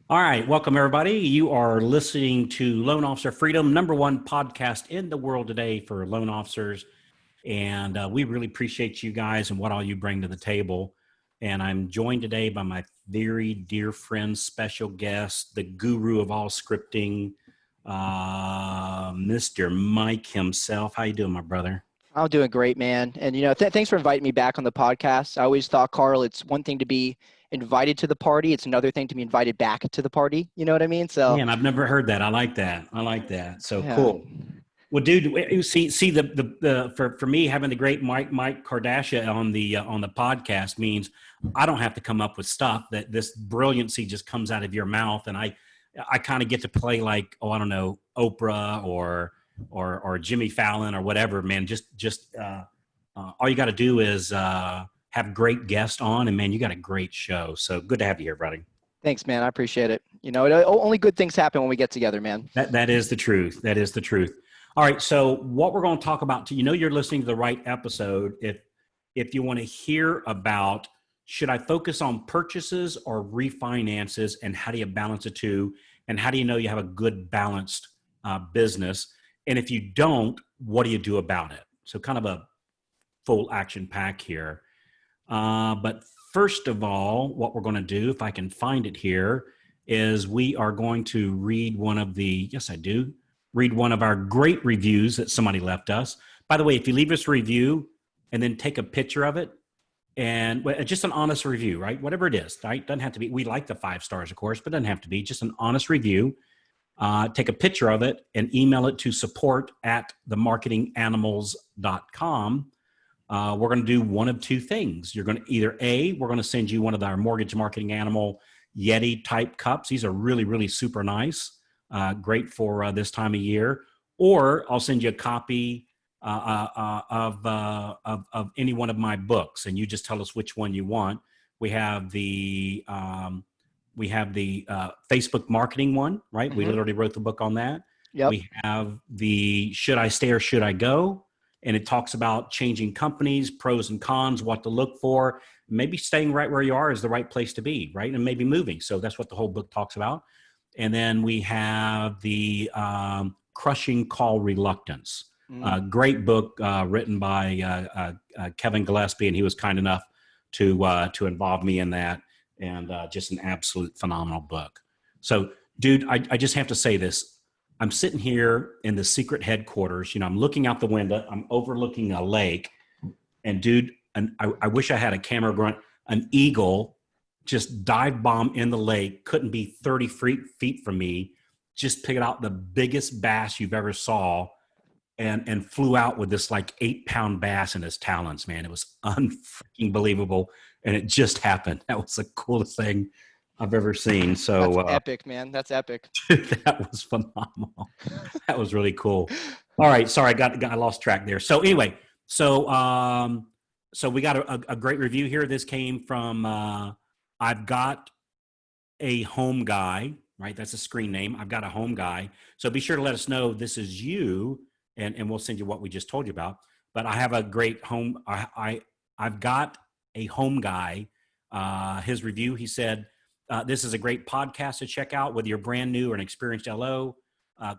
All right, welcome everybody. You are listening to Loan Officer Freedom, number one podcast in the world today for loan officers. And we really appreciate you guys and what all you bring to the table. And I'm joined today by my very dear friend, special guest, the guru of all scripting, Mr. Mike himself. How you doing, my brother? I'm doing great, man. And thanks for inviting me back on the podcast. I always thought, Carl, it's one thing to be invited to the party. It's another thing to be invited back to the party. You know what I mean? So, Man, I've never heard that. I like that. I like that. So yeah. cool. Well, dude, you see the for me having the great Mike Kardashian on the podcast means I don't have to come up with stuff. That this brilliancy just comes out of your mouth, and I kind of get to play like, oh, I don't know, Oprah or Jimmy Fallon or whatever. Man, just all you got to do is have great guests on, and man, you got a great show. So good to have you here, buddy. Thanks, man. I appreciate it. Only good things happen when we get together, man. That is the truth. That is the truth. All right. So what we're going to talk about, you're listening to the right episode. If you want to hear about, should I focus on purchases or refinances, and how do you balance the two, and how do you know you have a good balanced business? And if you don't, what do you do about it? So kind of a full action pack here. But first of all, what we're going to do, if I can find it here, is we are going to read one of the, yes, I do, read one of our great reviews that somebody left us. By the way, if you leave us a review and then take a picture of it, and just an honest review, right? Whatever it is, right? Doesn't have to be, we like the 5 stars, of course, but doesn't have to be, just an honest review. Take a picture of it and email it to support@themarketinganimals.com. We're going to do one of two things. You're going to either we're going to send you one of our mortgage marketing animal Yeti type cups. These are really, really super nice. Great for this time of year. Or I'll send you a copy of any one of my books, and you just tell us which one you want. We have the Facebook marketing one, right? We literally wrote the book on that. Yep. We have the Should I Stay or Should I Go? And it talks about changing companies, pros and cons, what to look for. Maybe staying right where you are is the right place to be, right? And maybe moving. So that's what the whole book talks about. And then we have the Crushing Call Reluctance. Great book written by Kevin Gillespie, and he was kind enough to involve me in that. And just an absolute phenomenal book. So, dude, I just have to say this. I'm sitting here in the secret headquarters. I'm looking out the window. I'm overlooking a lake. And, dude, I wish I had a camera grunt. An eagle just dive bomb in the lake. Couldn't be 30 feet from me. Just picked out the biggest bass you've ever saw. And flew out with this like 8-pound bass in his talons, man. It was unfreaking believable. And it just happened. That was the coolest thing I've ever seen. So That's epic, man. That's epic. that was phenomenal. That was really cool. All right. Sorry, I lost track there. So anyway, so we got a great review here. This came from I've got a home guy, right? That's a screen name. I've got a home guy. So be sure to let us know this is you. And we'll send you what we just told you about. But I have a great home. I've got a home guy. His review, he said, this is a great podcast to check out whether you're brand new or an experienced LO.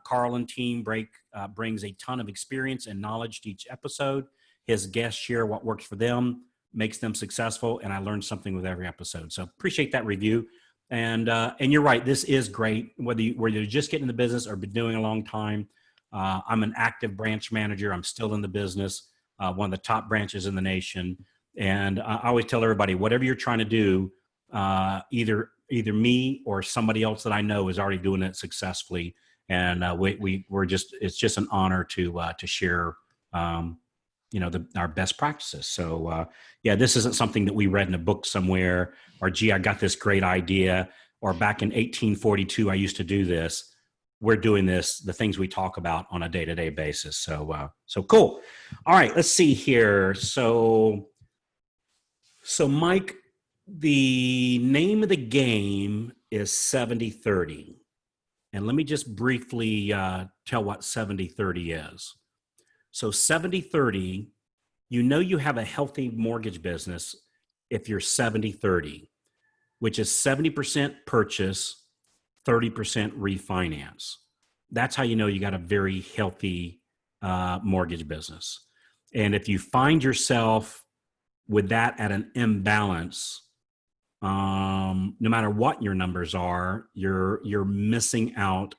Carl and team brings a ton of experience and knowledge to each episode. His guests share what works for them, makes them successful, and I learned something with every episode. So appreciate that review. And you're right, this is great. Whether you're just getting in the business or been doing it a long time. I'm an active branch manager. I'm still in the business, one of the top branches in the nation. And I always tell everybody, whatever you're trying to do, either me or somebody else that I know is already doing it successfully. And it's just an honor to share, our best practices. So this isn't something that we read in a book somewhere, or gee, I got this great idea, or back in 1842, I used to do this. We're doing this, the things we talk about on a day-to-day basis. So cool. All right, let's see here. So Mike, the name of the game is 70-30. And let me just briefly tell what 70-30 is. So 70-30, you have a healthy mortgage business if you're 70-30, which is 70% purchase 30% refinance. That's how you know you got a very healthy mortgage business. And if you find yourself with that at an imbalance, no matter what your numbers are, you're missing out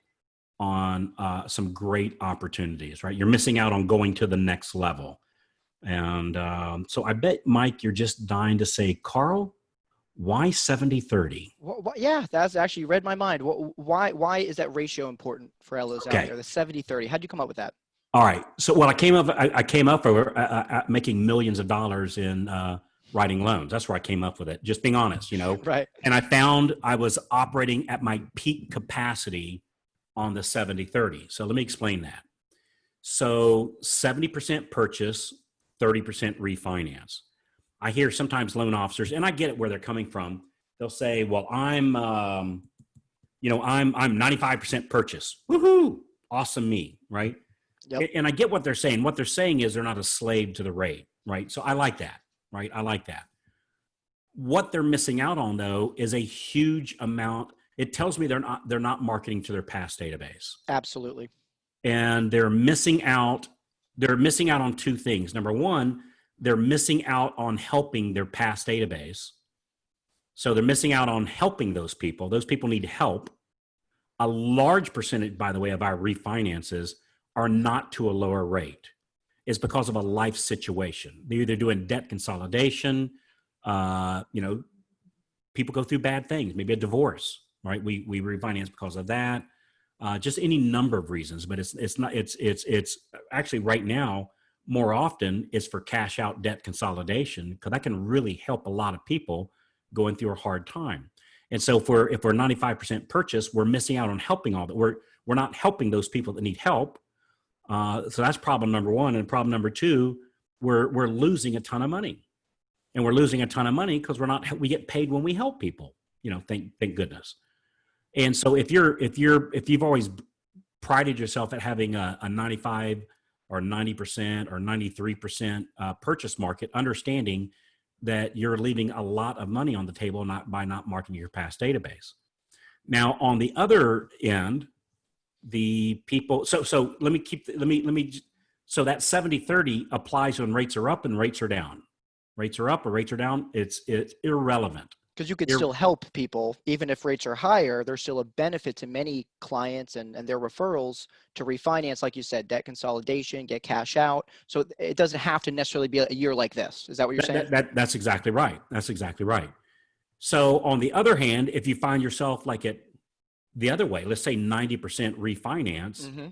on some great opportunities, right? You're missing out on going to the next level. And so I bet, Mike, you're just dying to say, Carl, why 70-30? Yeah, that's actually read my mind. Why is that ratio important for LOs out Okay. there? The 70-30. How'd you come up with that? All right. So what I came up over making millions of dollars in writing loans. That's where I came up with it. Just being honest, Right. And I found I was operating at my peak capacity on the 70-30. So let me explain that. So 70% purchase, 30% refinance. I hear sometimes loan officers, and I get it where they're coming from. They'll say, "Well, I'm 95% purchase. Woohoo! Awesome me, right?" Yep. And I get what they're saying. What they're saying is they're not a slave to the rate, right? So I like that, right? I like that. What they're missing out on, though, is a huge amount. It tells me they're not marketing to their past database. Absolutely. And they're missing out. They're missing out on two things. Number one, they're missing out on helping their past database. So they're missing out on helping those people. Those people need help. A large percentage, by the way, of our refinances are not to a lower rate. It's because of a life situation. They're either doing debt consolidation, people go through bad things, maybe a divorce, right? We refinance because of that. Just any number of reasons, but it's actually right now more often is for cash out debt consolidation, because that can really help a lot of people going through a hard time. And so if we're 95% purchase, we're missing out on helping all that. We're not helping those people that need help. So that's problem number one. And problem number two, we're losing a ton of money, and we're losing a ton of money because we get paid when we help people. Thank goodness. And so if you've always prided yourself at having a 95 or 90% or 93% purchase market, understanding that you're leaving a lot of money on the table by not marking your past database. Now, on the other end, the people. So let me. So that 70-30 applies when rates are up and rates are down. Rates are up or rates are down. It's irrelevant. Because you could still help people, even if rates are higher. There's still a benefit to many clients and their referrals to refinance, like you said, debt consolidation, get cash out. So it doesn't have to necessarily be a year like this. Is that what you're saying? That's exactly right. That's exactly right. So on the other hand, if you find yourself like it the other way, let's say 90% refinance, Mm-hmm.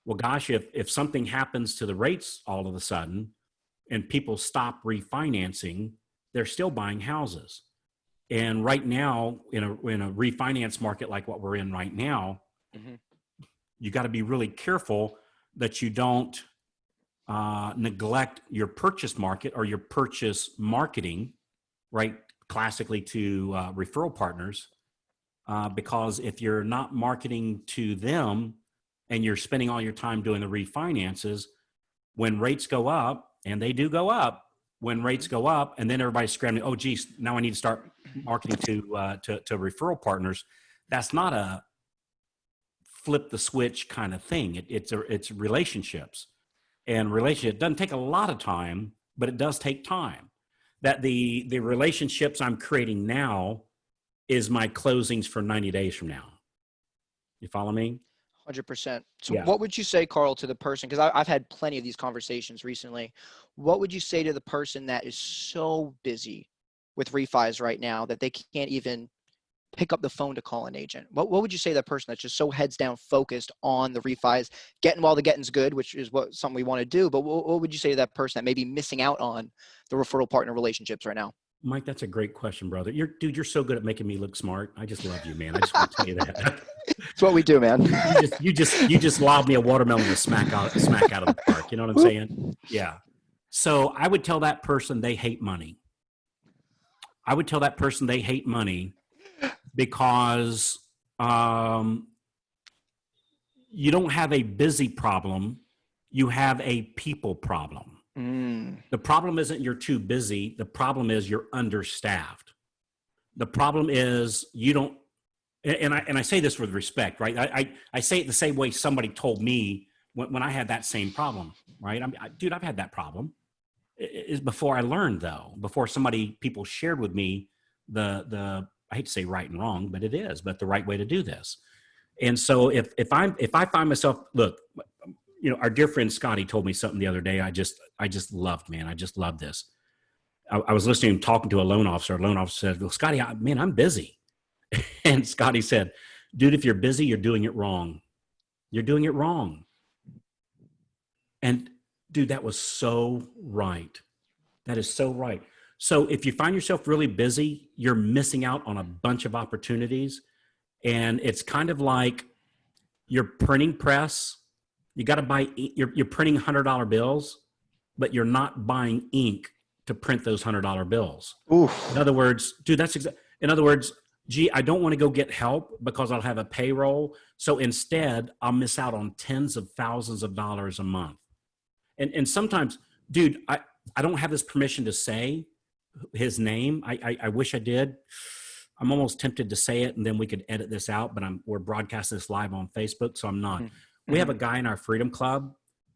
well, gosh, if something happens to the rates all of a sudden and people stop refinancing, they're still buying houses. And right now, in a refinance market like what we're in right now, Mm-hmm. you got to be really careful that you don't neglect your purchase market or your purchase marketing, right? Classically to referral partners, because if you're not marketing to them and you're spending all your time doing the refinances, when rates go up, and they do go up, when rates go up, and then everybody's scrambling, oh, geez, now I need to start marketing to referral partners. That's not a flip the switch kind of thing. It's relationships, and relationship doesn't take a lot of time, but it does take time. That the relationships I'm creating now is my closings for 90 days from now. You follow me? 100%. So Yeah. what would you say, Carl, to the person, because I've had plenty of these conversations recently. What would you say to the person that is so busy with refis right now that they can't even pick up the phone to call an agent? What would you say to that person that's just so heads down focused on the refis, getting while the getting's good, which is something we want to do, but what would you say to that person that may be missing out on the referral partner relationships right now? Mike, that's a great question, brother. You're so good at making me look smart. I just love you, man. I just want to tell you that. It's what we do, man. you just lobbed me a watermelon to smack out of the park. You know what I'm saying? Yeah. So I would tell that person they hate money. I would tell that person they hate money because you don't have a busy problem. You have a people problem. The problem isn't you're too busy. The problem is you're understaffed. The problem is you don't and I say this with respect, right? I say it the same way somebody told me when I had that same problem, right? Dude, I've had that problem. Is before I learned, though, before people shared with me the I hate to say right and wrong, but it is, but the right way to do this. And so if I find myself, look, our dear friend Scotty told me something the other day. I just loved, man. I just loved this. I was listening, talking to a loan officer. A loan officer said, "Well, Scotty, man, I'm busy." And Scotty said, "Dude, if you're busy, you're doing it wrong. You're doing it wrong." And dude, that was so right. That is so right. So if you find yourself really busy, you're missing out on a bunch of opportunities. And it's kind of like your printing press. You got to buy, you're printing $100 bills, but you're not buying ink to print those $100 bills. Oof. In other words, dude, in other words, gee, I don't want to go get help because I'll have a payroll. So instead, I'll miss out on tens of thousands of dollars a month. And sometimes, dude, I don't have this permission to say his name. I wish I did. I'm almost tempted to say it, and then we could edit this out, but we're broadcasting this live on Facebook, so I'm not. Mm-hmm. We have a guy in our Freedom Club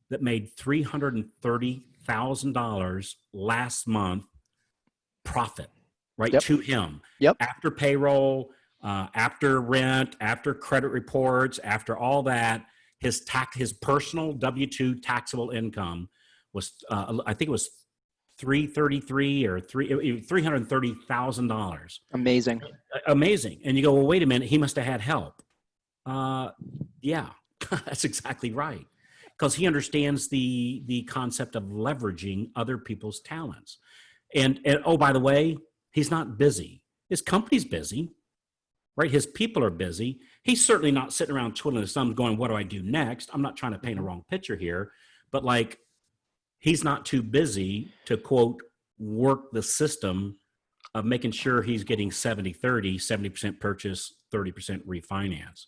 that made $330,000 last month profit, right? Yep. To him. Yep. After payroll, after rent, after credit reports, after all that, his personal W-2 taxable income was, I think it was $330,000. Amazing. And you go, well, wait a minute, he must have had help. Yeah, that's exactly right. Because he understands the concept of leveraging other people's talents. And oh, by the way, he's not busy. His company's busy, right? His people are busy. He's certainly not sitting around twiddling his thumbs going, what do I do next? I'm not trying to paint a wrong picture here, but like, he's not too busy to, quote, work the system of making sure he's getting 70-30, 70% purchase, 30% refinance.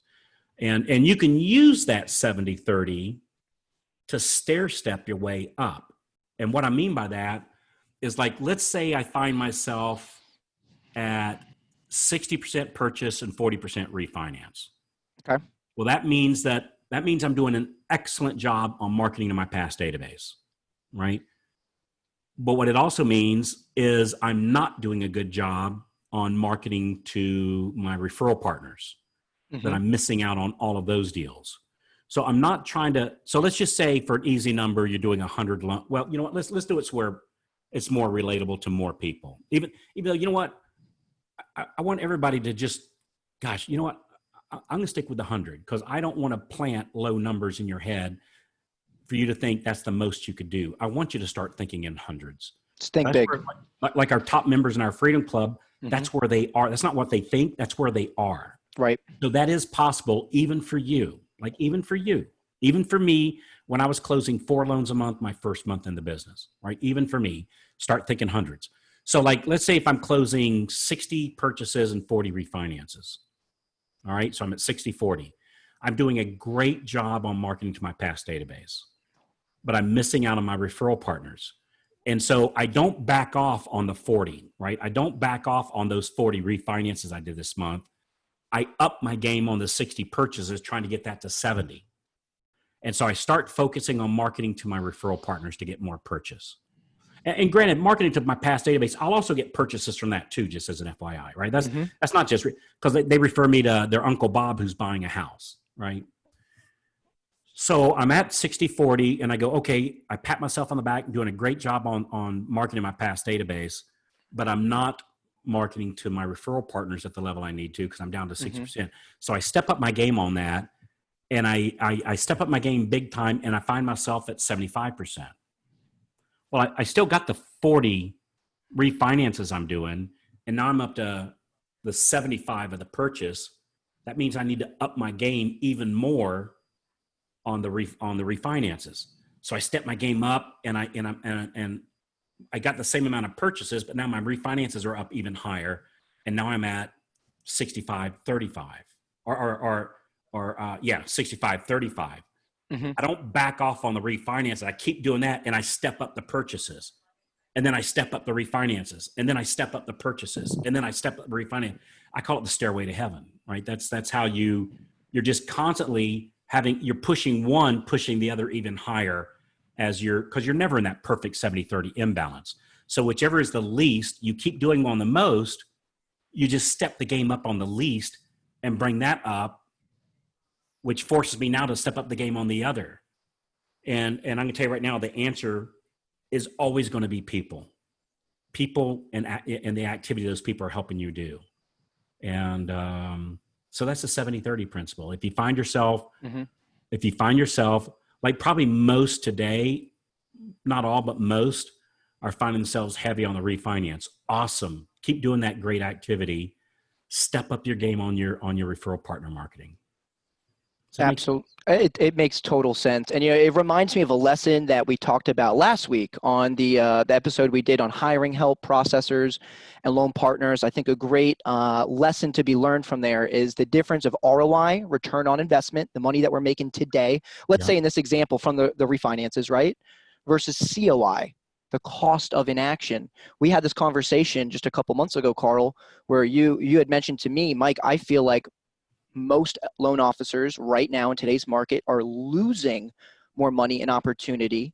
And you can use that 70-30 to stair step your way up. And what I mean by that is, like, let's say I find myself at 60% purchase and 40% refinance. Okay. Well, that means I'm doing an excellent job on marketing to my past database, right? But what it also means is I'm not doing a good job on marketing to my referral partners, mm-hmm. that I'm missing out on all of those deals. So I'm not trying to, so let's just say for an easy number, you're doing 100 loans. Well, you know what, let's do it so where it's more relatable to more people. Even though, you know what, I want everybody to just, gosh, you know what, I'm going to stick with the 100 because I don't want to plant low numbers in your head for you to think that's the most you could do. I want you to start thinking in hundreds. Just think big. Like our top members in our Freedom Club, mm-hmm. That's where they are. That's not what they think. That's where they are. Right. So that is possible even for you. Like even for you. Even for me, when I was closing 4 loans a month, my first month in the business, right? Even for me, start thinking hundreds. So like, let's say if I'm closing 60 purchases and 40 refinances. All right. So I'm at 60-40. I'm doing a great job on marketing to my past database, but I'm missing out on my referral partners. And so I don't back off on the 40, right? I don't back off on those 40 refinances I did this month. I up my game on the 60 purchases, trying to get that to 70. And so I start focusing on marketing to my referral partners to get more purchase. And granted, marketing to my past database, I'll also get purchases from that too, just as an FYI, right? That's not just because they refer me to their Uncle Bob who's buying a house, right? So I'm at 60-40 and I go, okay, I pat myself on the back, doing a great job on marketing my past database, but I'm not marketing to my referral partners at the level I need to because I'm down to 60%. So I step up my game on that, and I step up my game big time, and I find myself at 75%. Well, I still got the 40 refinances I'm doing, and now I'm up to the 75 of the purchase. That means I need to up my game even more on the refinances. So I step my game up, and I got the same amount of purchases, but now my refinances are up even higher, and now I'm at 65-35 or 65-35. I don't back off on the refinance. I keep doing that, and I step up the purchases. and then I step up the refinances, and then I step up the purchases, and then I step up the refinance. I call it the stairway to heaven, right? That's how you're just constantly you're pushing the other even higher because you're never in that perfect 70-30 imbalance. So whichever is the least, you keep doing on the most, you just step the game up on the least and bring that up, which forces me now to step up the game on the other. And I'm gonna tell you right now, the answer is always going to be people and the activity those people are helping you do. And so that's the 70-30 principle. If you find yourself, like probably most today, not all, but most are finding themselves heavy on the refinance. Awesome. Keep doing that great activity. Step up your game on your referral partner marketing. Absolutely. It makes total sense. And, it reminds me of a lesson that we talked about last week on the episode we did on hiring help processors and loan partners. I think a great lesson to be learned from there is the difference of ROI, return on investment, the money that we're making today. Let's say in this example from the refinances, right? Versus COI, the cost of inaction. We had this conversation just a couple months ago, Carl, where you had mentioned to me, Mike, I feel like most loan officers right now in today's market are losing more money and opportunity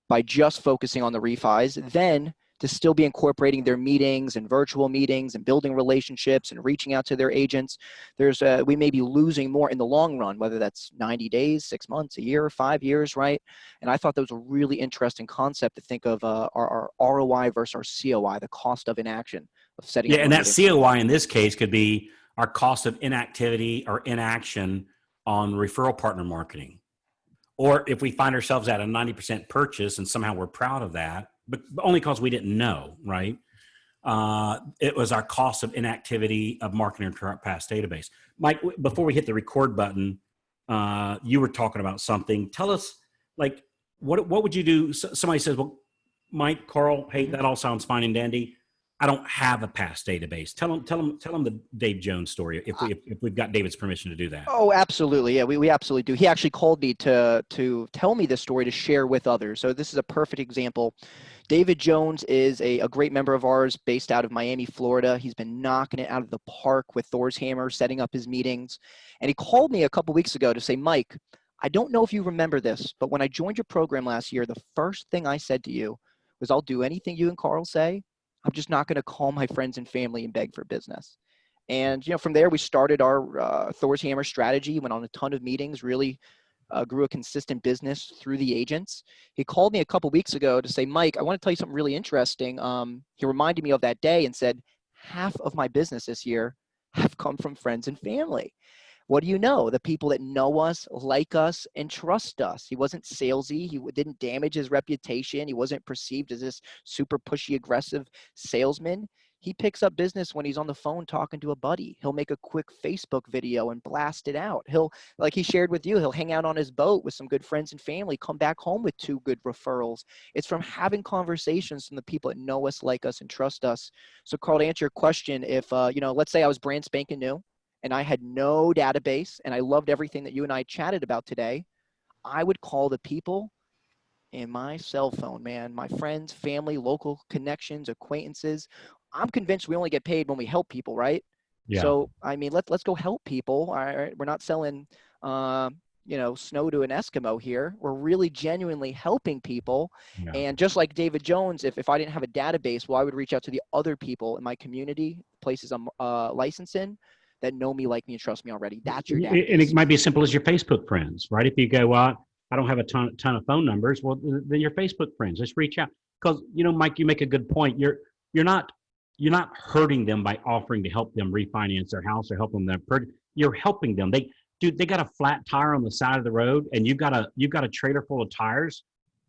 by just focusing on the refis than to still be incorporating their meetings and virtual meetings and building relationships and reaching out to their agents. We may be losing more in the long run, whether that's 90 days, 6 months, a year, 5 years, right? And I thought that was a really interesting concept to think of our ROI versus our COI, the cost of inaction of setting up. Yeah, and that COI in this case could be our cost of inactivity or inaction on referral partner marketing. Or if we find ourselves at a 90% purchase and somehow we're proud of that, but only because we didn't know, right? It was our cost of inactivity of marketing to our past database. Mike, before we hit the record button, you were talking about something. Tell us, like, what would you do? Somebody says, well, Mike, Carl, hey, that all sounds fine and dandy. I don't have a past database. Tell them the Dave Jones story if we've got David's permission to do that. Oh, absolutely. Yeah, we absolutely do. He actually called me to tell me this story to share with others. So this is a perfect example. David Jones is a great member of ours based out of Miami, Florida. He's been knocking it out of the park with Thor's Hammer, setting up his meetings. And he called me a couple weeks ago to say, Mike, I don't know if you remember this, but when I joined your program last year, the first thing I said to you was, I'll do anything you and Carl say. I'm just not going to call my friends and family and beg for business. And, from there, we started our Thor's Hammer strategy, went on a ton of meetings, really grew a consistent business through the agents. He called me a couple weeks ago to say, Mike, I want to tell you something really interesting. He reminded me of that day and said, half of my business this year have come from friends and family. What do you know? The people that know us, like us, and trust us. He wasn't salesy. He didn't damage his reputation. He wasn't perceived as this super pushy, aggressive salesman. He picks up business when he's on the phone talking to a buddy. He'll make a quick Facebook video and blast it out. He'll, like he shared with you, he'll hang out on his boat with some good friends and family, come back home with 2 good referrals. It's from having conversations from the people that know us, like us, and trust us. So Carl, to answer your question, if, let's say I was brand spanking new and I had no database and I loved everything that you and I chatted about today, I would call the people in my cell phone, man, my friends, family, local connections, acquaintances. I'm convinced we only get paid when we help people, right? Yeah. So, I mean, let's go help people. All right? We're not selling, snow to an Eskimo here. We're really genuinely helping people. Yeah. And just like David Jones, if I didn't have a database, well, I would reach out to the other people in my community, places I'm licensed in, that know me, like me, and trust me already. That's your database. And it might be as simple as your Facebook friends, right? If you go, well, I don't have a ton of phone numbers, well, then your Facebook friends, just reach out. Because, Mike, you make a good point. You're not hurting them by offering to help them refinance their house or help them. You're helping them. They got a flat tire on the side of the road, and you've got a trailer full of tires,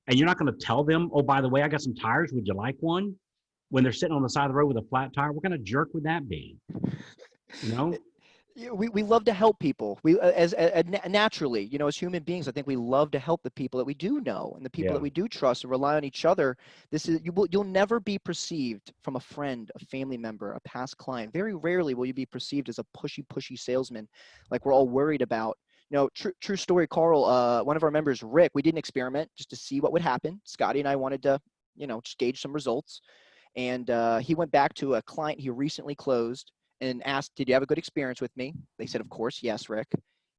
and you're not going to tell them, oh, by the way, I got some tires. Would you like one? When they're sitting on the side of the road with a flat tire, what kind of jerk would that be? We love to help people. We as naturally, as human beings, I think we love to help the people that we do know and the people that we do trust and rely on each other. You'll never be perceived from a friend, a family member, a past client. Very rarely will you be perceived as a pushy salesman, like we're all worried about. True story, Carl. One of our members, Rick, we did an experiment just to see what would happen. Scotty and I wanted to just gauge some results. And he went back to a client he recently closed and asked, "Did you have a good experience with me?" They said, "Of course, yes, Rick."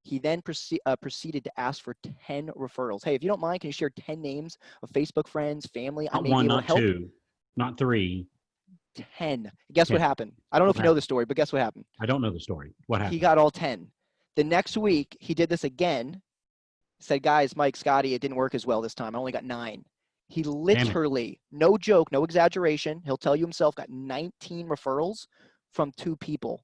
He then proceeded to ask for 10 referrals. "Hey, if you don't mind, can you share 10 names of Facebook friends, family I Not may be one, able to not help?" two, not three, 10. Guess 10. what happened? I don't know if What you know happened? the story, but guess what happened? I don't know the story. What He happened? got all 10. The next week, he did this again, said, "Guys, Mike, Scotty, it didn't work as well this time. I only got 9." He Damn it. literally, no joke, no exaggeration, he'll tell you himself, got 19 referrals from 2 people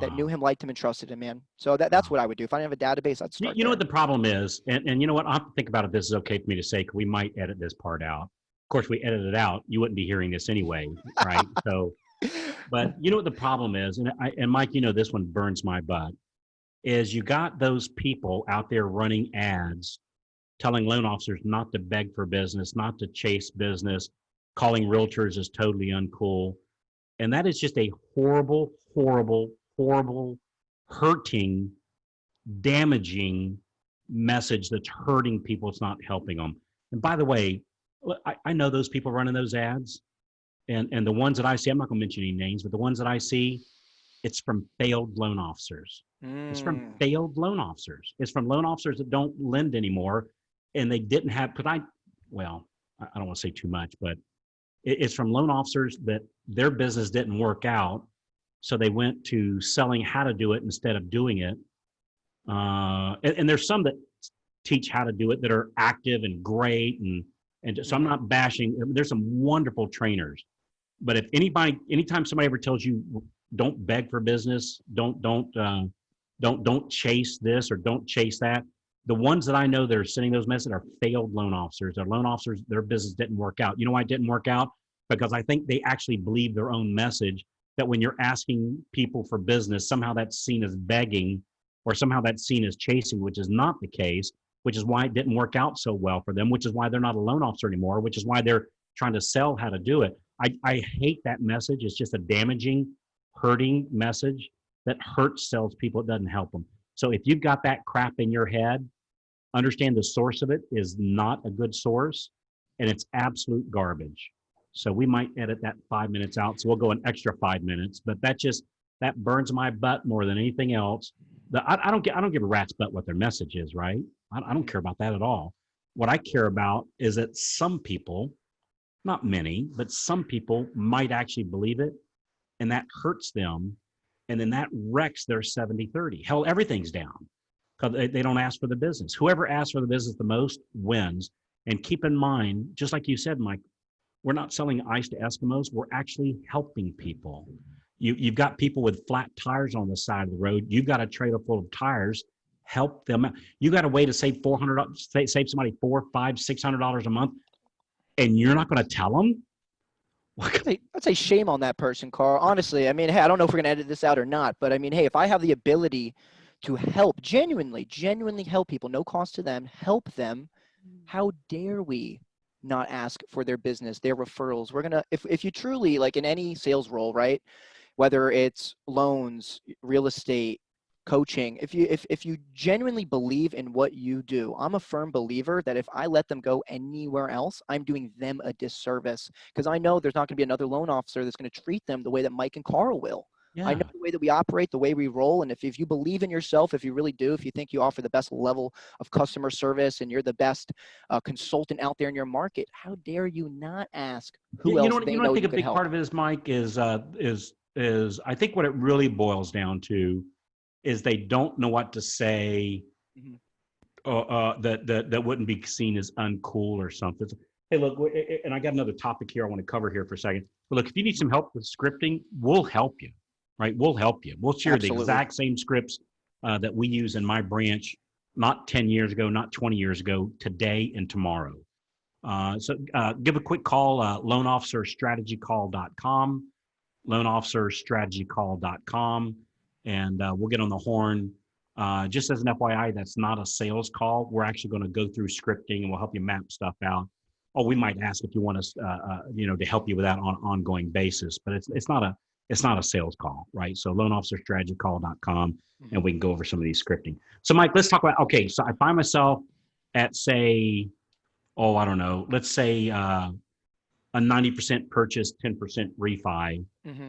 that knew Wow. him, liked him, and trusted him, man. So that's Wow. what I would do. If I didn't have a database, I'd start You know what there. the problem is? And you know what? I'll have to think about if this is okay for me to say, 'cause we might edit this part out. Of course, we edit it out. You wouldn't be hearing this anyway, right? So, but you know what the problem is? And Mike, this one burns my butt, is you got those people out there running ads telling loan officers not to beg for business, not to chase business, calling realtors is totally uncool. And that is just a horrible, horrible, horrible, hurting, damaging message that's hurting people. It's not helping them. And by the way, I know those people running those ads, and the ones that I see, I'm not going to mention any names, but the ones that I see, it's from failed loan officers. It's from Mm. failed loan officers. It's from loan officers that don't lend anymore, and they didn't have. But I don't want to say too much, but it's from loan officers that their business didn't work out, so they went to selling how to do it instead of doing it. And there's some that teach how to do it that are active and great, and so I'm Mm-hmm. not bashing. There's some wonderful trainers, but if anytime somebody ever tells you don't beg for business, don't chase this or don't chase that, the ones that I know that are sending those messages are failed loan officers. They're loan officers. Their business didn't work out. You know why it didn't work out? Because I think they actually believe their own message, that when you're asking people for business, somehow that's seen as begging, or somehow that's seen as chasing, which is not the case, which is why it didn't work out so well for them, which is why they're not a loan officer anymore, which is why they're trying to sell how to do it. I hate that message. It's just a damaging, hurting message that hurts salespeople. It doesn't help them. So if you've got that crap in your head, understand the source of it is not a good source, and it's absolute garbage. So we might edit that 5 minutes out. So we'll go an extra 5 minutes, but that burns my butt more than anything else. I don't give a rat's butt what their message is, right? I don't Mm-hmm. care about that at all. What I care about is that some people, not many, but some people might actually believe it, and that hurts them. And then that wrecks their 70-30. Hell, everything's down because they don't ask for the business. Whoever asks for the business the most wins. And keep in mind, just like you said, Mike, we're not selling ice to Eskimos. We're actually helping people. You've got people with flat tires on the side of the road. You've got a trailer full of tires. Help them out. You got a way to save save somebody $400, $500, $600 a month, and you're not going to tell them. I'd say shame on that person, Carl. Honestly, I mean, hey, I don't know if we're gonna edit this out or not, but I mean, hey, if I have the ability to help, genuinely help people, no cost to them, help them, how dare we not ask for their business, their referrals? We're gonna, if you truly, like in any sales role, right? Whether it's loans, real estate, coaching, if you genuinely believe in what you do, I'm a firm believer that if I let them go anywhere else, I'm doing them a disservice, because I know there's not going to be another loan officer that's going to treat them the way that Mike and Carl will. I know Yeah. the way that we operate, the way we roll, and if you believe in yourself, if you really do, if you think you offer the best level of customer service and you're the best consultant out there in your market, how dare you not ask who You know else what? they You know what I know think you a could big help? part of it is, Mike, is I think what it really boils down to is they don't know what to say, Mhm. that wouldn't be seen as uncool or something. Hey, look, and I got another topic here I want to cover here for a second. But look, if you need some help with scripting, we'll help you, right? We'll help you. We'll share the Absolutely. exact same scripts that we use in my branch, not 10 years ago, not 20 years ago, today and tomorrow. So give a quick call, loanofficerstrategycall.com, loanofficerstrategycall.com, and we'll get on the horn. Just as an FYI, that's not a sales call. We're actually going to go through scripting and we'll help you map stuff out. Oh, we might ask if you want us, to help you with that on an ongoing basis, but it's not a sales call, right? So loanofficerstrategycall.com, and we can go over some of these scripting. So Mike, let's talk about, okay, so I find myself at, say, oh, I don't know, let's say a 90% purchase, 10% refi. Mm-hmm.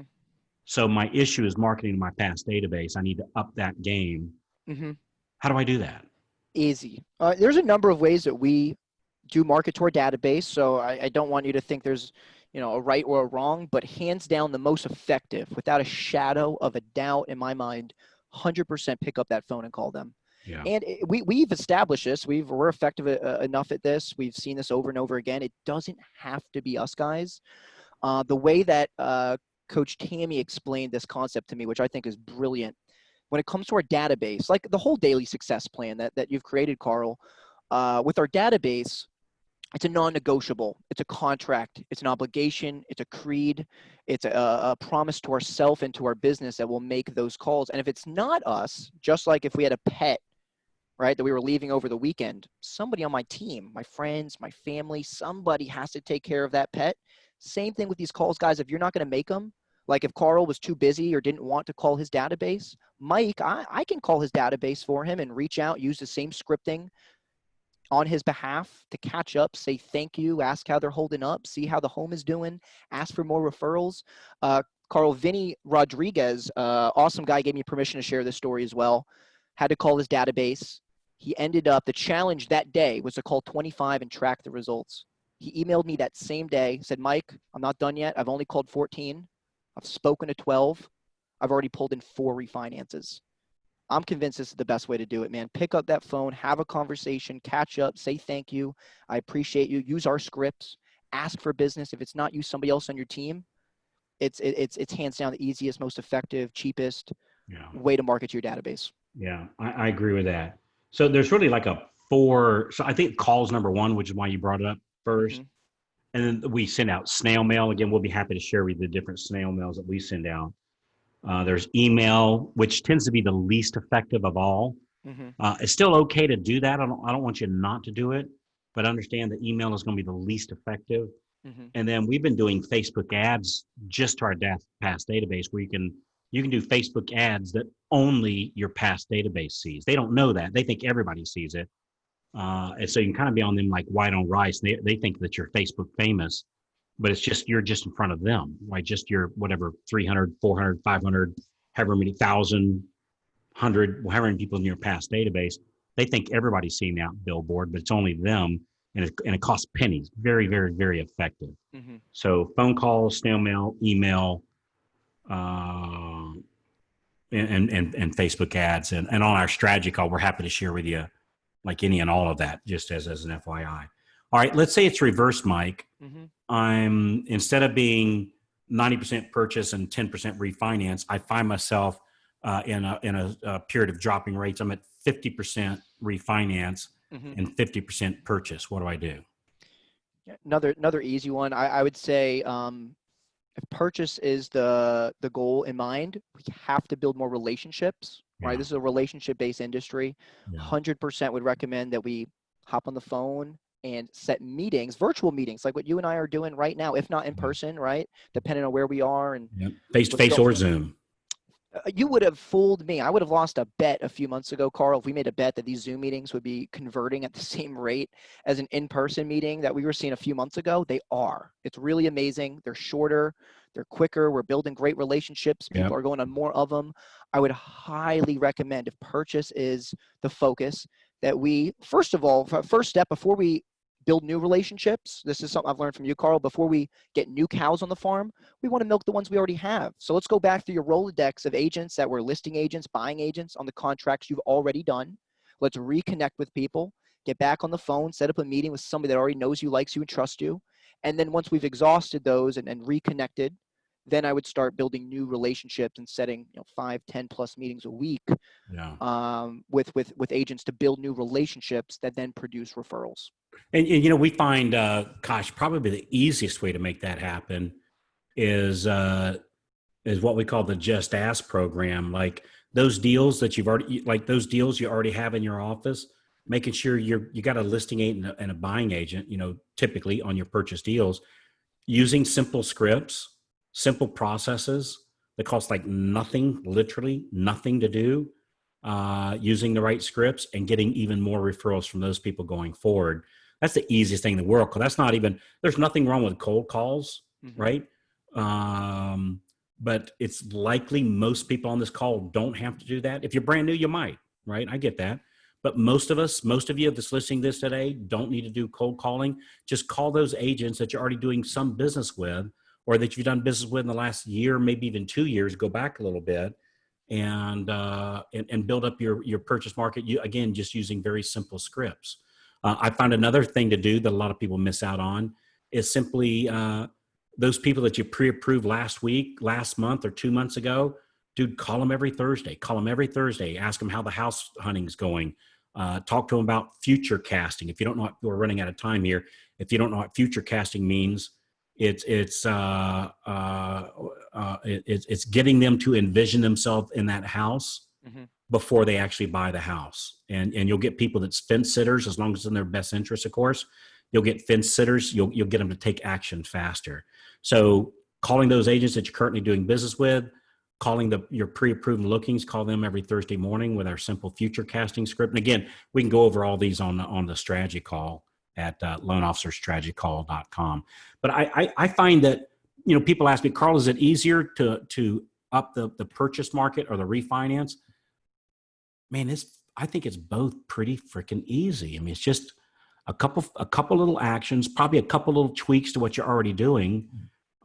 So my issue is marketing my past database. I need to up that game. Mm-hmm. How do I do that? Easy. There's a number of ways that we do market to our database. So I don't want you to think there's, a right or a wrong, but hands down, the most effective, without a shadow of a doubt in my mind, 100% pick up that phone and call them. Yeah. And we've established this. We're effective enough at this. We've seen this over and over again. It doesn't have to be us guys. The way that Coach Tammy explained this concept to me, which I think is brilliant, when it comes to our database, like the whole daily success plan that you've created, Carl, with our database, it's a non-negotiable. It's a contract. It's an obligation. It's a creed. It's a promise to ourselves and to our business that we'll make those calls. And if it's not us, just like if we had a pet, right, that we were leaving over the weekend, somebody on my team, my friends, my family, somebody has to take care of that pet. Same thing with these calls, guys. If you're not going to make them, like if Carl was too busy or didn't want to call his database, Mike, I can call his database for him and reach out, use the same scripting on his behalf to catch up, say thank you, ask how they're holding up, see how the home is doing, ask for more referrals. Carl, Vinny Rodriguez, awesome guy, gave me permission to share this story as well. Had to call his database. He ended up, the challenge that day was to call 25 and track the results. He emailed me that same day, said, Mike, I'm not done yet. I've only called 14. I've spoken to 12. I've already pulled in 4 refinances. I'm convinced this is the best way to do it, man. Pick up that phone, have a conversation, catch up, say thank you. I appreciate you. Use our scripts. Ask for business. If it's not you, somebody else on your team. It's hands down the easiest, most effective, cheapest way to market your database. Yeah, I agree with that. So there's really like a 4. So I think calls number 1, which is why you brought it up first. And then we send out snail mail. Again, we'll be happy to share with you the different snail mails that we send out. There's email, which tends to be the least effective of all. It's still okay to do that. I don't want you not to do it, but understand that email is going to be the least effective. And then we've been doing Facebook ads just to our past database, where you can do Facebook ads that only your past database sees. They don't know that. They think everybody sees it. And so you can kind of be on them like white on rice. They think that you're Facebook famous, but it's just, you're just in front of them, like just your whatever, 300, 400, 500, however many thousand, 100, however many people in your past database. They think everybody's seeing that billboard, but it's only them. And it costs pennies. Very, very, very effective. So phone calls, snail mail, email, and Facebook ads. And on our strategy call, we're happy to share with you like any and all of that, just as an FYI. All right, let's say it's reversed, Mike. I'm, instead of being 90% purchase and 10% refinance, I find myself in a period of dropping rates. I'm at 50% refinance and 50% purchase. What do I do? Another easy one. I would say if purchase is the goal in mind, we have to build more relationships, right? This is a relationship-based industry. 100% would recommend that we hop on the phone and set meetings, virtual meetings, like what you and I are doing right now, if not in person, right? Depending on where we are. And face-to-face or Zoom. You would have fooled me. I would have lost a bet a few months ago, Carl, if we made a bet that these Zoom meetings would be converting at the same rate as an in-person meeting that we were seeing a few months ago. They are. It's really amazing. They're shorter. They're quicker. We're building great relationships. People are going on more of them. I would highly recommend, if purchase is the focus, that we, first of all, first step before we build new relationships, this is something I've learned from you, Carl, before we get new cows on the farm, we want to milk the ones we already have. So let's go back through your Rolodex of agents that were listing agents, buying agents on the contracts you've already done. Let's reconnect with people, get back on the phone, set up a meeting with somebody that already knows you, likes you, and trusts you. And then once we've exhausted those and reconnected, then I would start building new relationships and setting 5, 10 plus meetings a week with agents to build new relationships that then produce referrals. And we find, probably the easiest way to make that happen is what we call the Just Ask program. Like those deals that you already have in your office, making sure you got a listing agent and a buying agent, typically on your purchase deals, using simple scripts, simple processes that cost like nothing, literally nothing to do, using the right scripts and getting even more referrals from those people going forward. That's the easiest thing in the world. Cause that's not even, there's nothing wrong with cold calls, Mm-hmm. right? But it's likely most people on this call don't have to do that. If you're brand new, you might, right? I get that. But most of you that's listening to this today don't need to do cold calling. Just call those agents that you're already doing some business with, or that you've done business with in the last year, maybe even 2 years, go back a little bit and build up your purchase market. You, again, just using very simple scripts. I found another thing to do that a lot of people miss out on is simply those people that you pre-approved last week, last month, or 2 months ago. Dude, call them every Thursday. Call them every Thursday. Ask them how the house hunting's going. Talk to them about future casting. If you don't know what, we're running out of time here. If you don't know what future casting means, it's getting them to envision themselves in that house Mm-hmm. before they actually buy the house. And you'll get people that's fence sitters, as long as it's in their best interest, of course. You'll get fence sitters. You'll get them to take action faster. So calling those agents that you're currently doing business with, calling your pre-approved lookings, call them every Thursday morning with our simple future casting script. And again, we can go over all these on the strategy call at loanofficerstrategycall.com. But I find that, people ask me, Carl, is it easier to up the purchase market or the refinance? Man, I think it's both pretty freaking easy. I mean, it's just a couple little actions, probably a couple little tweaks to what you're already doing.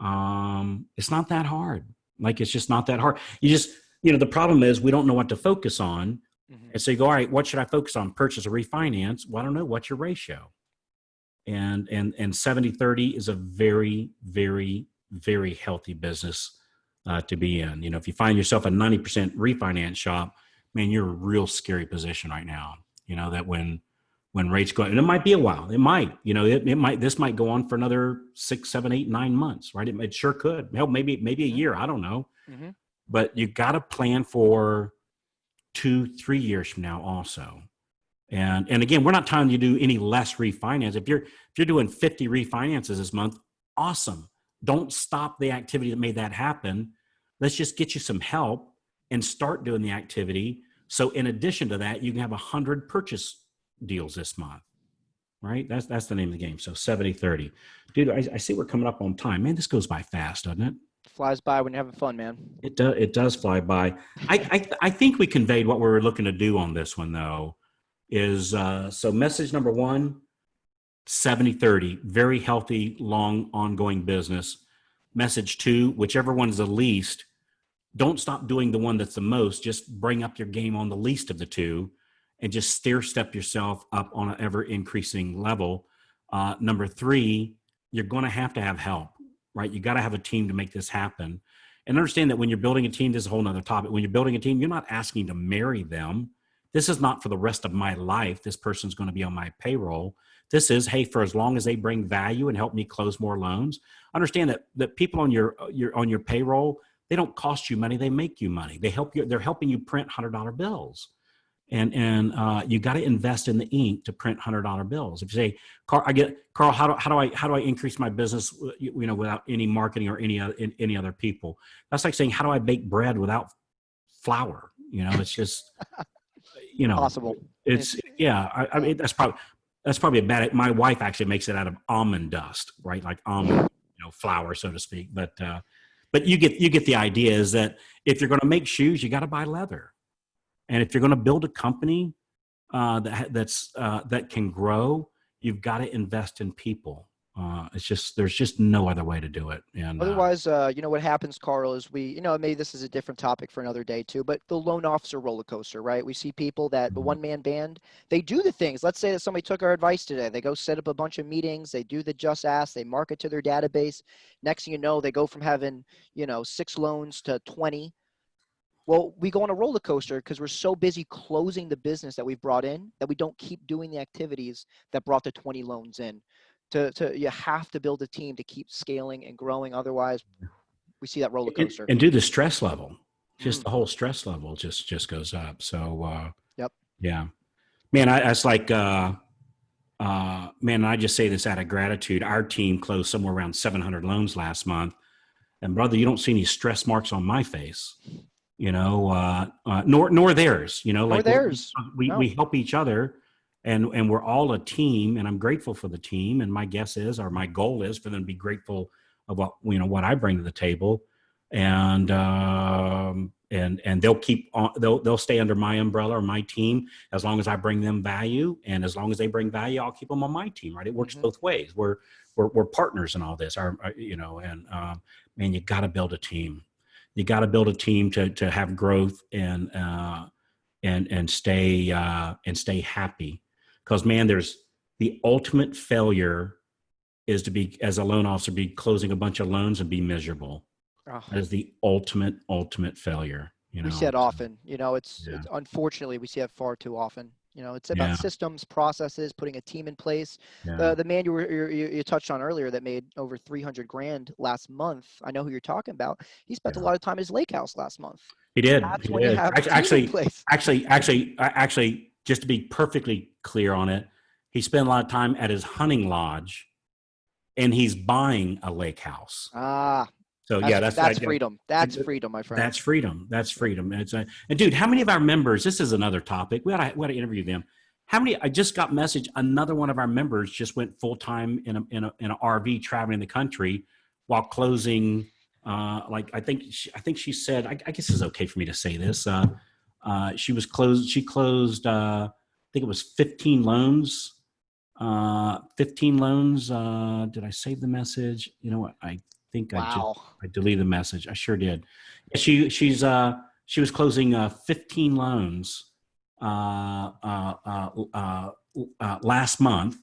It's not that hard. Like, it's just not that hard. You just, the problem is we don't know what to focus on. Mm-hmm. And so you go, all right, what should I focus on? Purchase or refinance? Well, I don't know. What's your ratio? And 70-30 is a very, very, very healthy business to be in. If you find yourself a 90% refinance shop, man, you're in a real scary position right now. That when rates go, and it might be a while, it might, this might go on for another 6, 7, 8, 9 months, right? It sure could. Hell, maybe a year. I don't know. Mm-hmm. But you got to plan for 2, 3 years from now also. And again, we're not telling you to do any less refinance. If you're doing 50 refinances this month, awesome. Don't stop the activity that made that happen. Let's just get you some help and start doing the activity. So in addition to that, you can have 100 purchase deals this month, right? That's the name of the game. So 70-30. Dude, I see we're coming up on time. Man, this goes by fast, doesn't it? Flies by when you're having fun, man. It does fly by. I think we conveyed what we were looking to do on this one, though, is so message number 1, 70-30, very healthy, long, ongoing business. Message 2, whichever one is the least, don't stop doing the one that's the most. Just bring up your game on the least of the two and just stair step yourself up on an ever increasing level. Number 3, you're going to have help, right? You got to have a team to make this happen. And understand that when you're building a team, this is a whole nother topic. When you're building a team, you're not asking to marry them. This is not for the rest of my life. This person's going to be on my payroll. This is, hey, for as long as they bring value and help me close more loans. Understand that people on your payroll, they don't cost you money. They make you money. They help you. They're helping you print $100 bills. And you got to invest in the ink to print $100 bills. If you say, Carl, how do I increase my business, without any marketing or any other people? That's like saying, how do I bake bread without flour? It's just, Possible. It's yeah. I mean, that's probably a bad. My wife actually makes it out of almond dust, right? Like almond, flour, so to speak. But you get the idea. Is that if you're going to make shoes, you got to buy leather. And if you're going to build a company that can grow, you've got to invest in people. There's just no other way to do it. And otherwise, what happens, Carl, is maybe this is a different topic for another day too, but the loan officer roller coaster, right? We see people that the one-man band, they do the things. Let's say that somebody took our advice today. They go set up a bunch of meetings. They do the just ask. They market to their database. Next thing you know, they go from having, 6 loans to 20. Well, we go on a roller coaster because we're so busy closing the business that we've brought in that we don't keep doing the activities that brought the 20 loans in. You have to build a team to keep scaling and growing. Otherwise, we see that roller coaster. And do the stress level. Just the whole stress level just goes up. So, yep. Yeah, man, that's like, man, I just say this out of gratitude. Our team closed somewhere around 700 loans last month. And brother, you don't see any stress marks on my face. Nor theirs, Nor theirs. We help each other. and we're all a team, and I'm grateful for the team. And my guess is, or my goal is, for them to be grateful of what I bring to the table, and they'll keep on, they'll stay under my umbrella or my team as long as I bring them value, and as long as they bring value, I'll keep them on my team. Right? It works both ways. We're partners in all this. Man, you got to build a team. You got to build a team to have growth and stay happy. Because man, there's the ultimate failure is to be, as a loan officer, be closing a bunch of loans and be miserable. Oh. That is the ultimate failure. We see it often. It's Yeah. Unfortunately, we see it far too often. It's about Yeah. systems, processes, putting a team in place. Yeah. The man you touched on earlier that made over $300,000 last month. I know who you're talking about. He spent a lot of time at his lake house last month. He did. That's He when did. you have a team in place. Actually, just to be perfectly clear on it, he spent a lot of time at his hunting lodge, and he's buying a lake house. So that's freedom. That's freedom, my friend. That's freedom. That's freedom. And dude, how many of our members? This is another topic. We ought to interview them. How many? I just got message. Another one of our members just went full time in an RV traveling the country while closing. I think she said. I guess it's okay for me to say this. She closed. I think it was 15 loans. 15 loans. Did I save the message? You know what? I think I deleted the message. I sure did. She was closing 15 loans last month,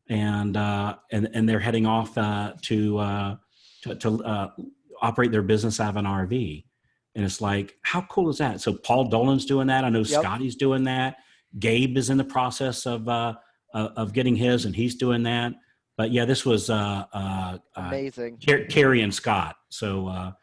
and they're heading off to operate their business out of an RV. And it's like, how cool is that? So Paul Dolan's doing that. I know Scotty's doing that. Gabe is in the process of getting his, and he's doing that. But yeah, this was amazing. Carrie and Scott. So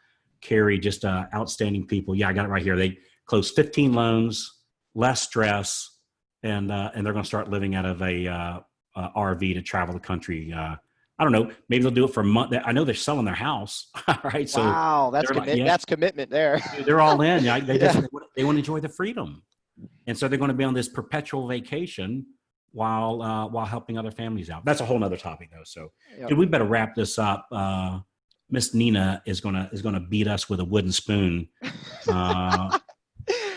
Carrie, just outstanding people. Yeah, I got it right here. They closed 15 loans, less stress, and they're going to start living out of a RV to travel the country. I don't know. Maybe they'll do it for a month. I know they're selling their house, right? So wow, that's that's commitment there. They're all in. Yeah, they want to enjoy the freedom, and so they're going to be on this perpetual vacation while helping other families out. That's a whole nother topic though. So dude, we better wrap this up. Miss Nina is gonna beat us with a wooden spoon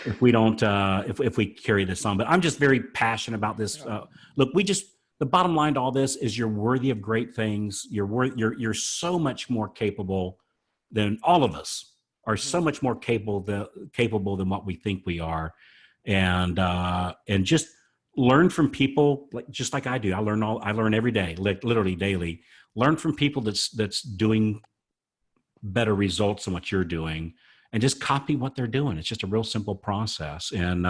if we don't if we carry this on. But I'm just very passionate about this. Look, the bottom line to all this is you're worthy of great things. You're so much more capable than all of us are. So much more capable than what we think we are, and just learn from people just like I do. I learn every day, literally daily. Learn from people that's doing better results than what you're doing, and just copy what they're doing. It's just a real simple process, and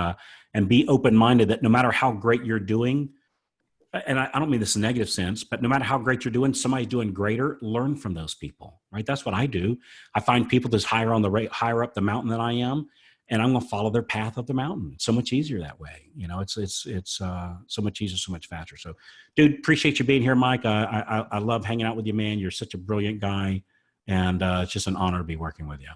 be open-minded that no matter how great you're doing, and I don't mean this in a negative sense, but no matter how great you're doing, somebody's doing greater, learn from those people, right? That's what I do. I find people that's higher up the mountain than I am, and I'm going to follow their path up the mountain. It's so much easier that way. It's so much easier, so much faster. So, dude, appreciate you being here, Mike. I love hanging out with you, man. You're such a brilliant guy, and it's just an honor to be working with you.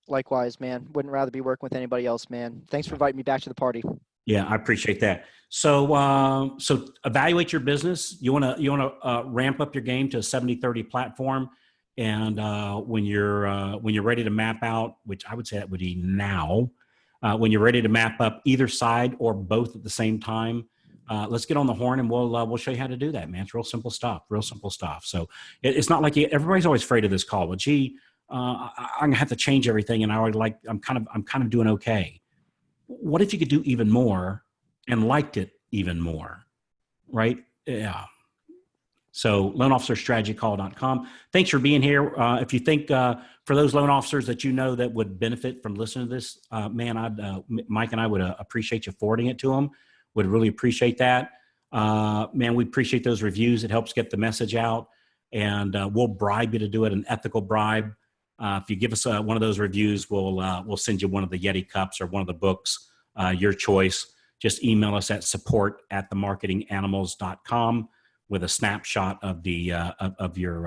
Likewise, man. Wouldn't rather be working with anybody else, man. Thanks for inviting me back to the party. Yeah, I appreciate that. So, evaluate your business. You want to ramp up your game to a 70-30 platform. And when you're ready to map out, which I would say that would be now, when you're ready to map up either side or both at the same time, let's get on the horn and we'll show you how to do that, man. It's real simple stuff. So it's not like everybody's always afraid of this call. Well, gee, I'm gonna have to change everything, and I'm kind of doing okay. What if you could do even more and liked it even more, right? Yeah. So loanofficerstrategycall.com. Thanks for being here. If you think for those loan officers that you know that would benefit from listening to this, man, Mike and I would appreciate you forwarding it to them. Would really appreciate that. Man, we appreciate those reviews. It helps get the message out, and we'll bribe you to do it, an ethical bribe. If you give us one of those reviews, we'll send you one of the Yeti cups or one of the books, your choice. Just email us at support@themarketinganimals.com with a snapshot of the of your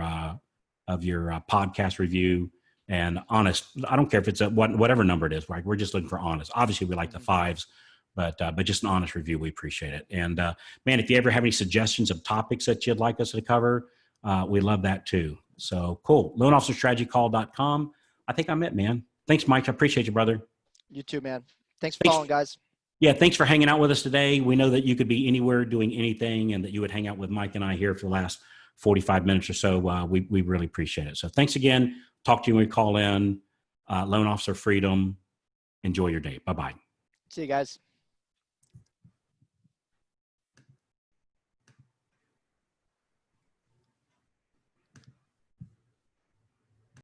podcast review, and honest. I don't care if it's whatever number it is, right? We're just looking for honest. Obviously, we like the 5s, But just an honest review, we appreciate it. And man, if you ever have any suggestions of topics that you'd like us to cover, we love that too. So cool. LoanOfficerStrategyCall.com. I think I'm it, man. Thanks, Mike. I appreciate you, brother. You too, man. Thanks for calling, guys. Yeah, thanks for hanging out with us today. We know that you could be anywhere doing anything and that you would hang out with Mike and I here for the last 45 minutes or so. We really appreciate it. So thanks again. Talk to you when we call in. Loan Officer Freedom. Enjoy your day. Bye-bye. See you guys.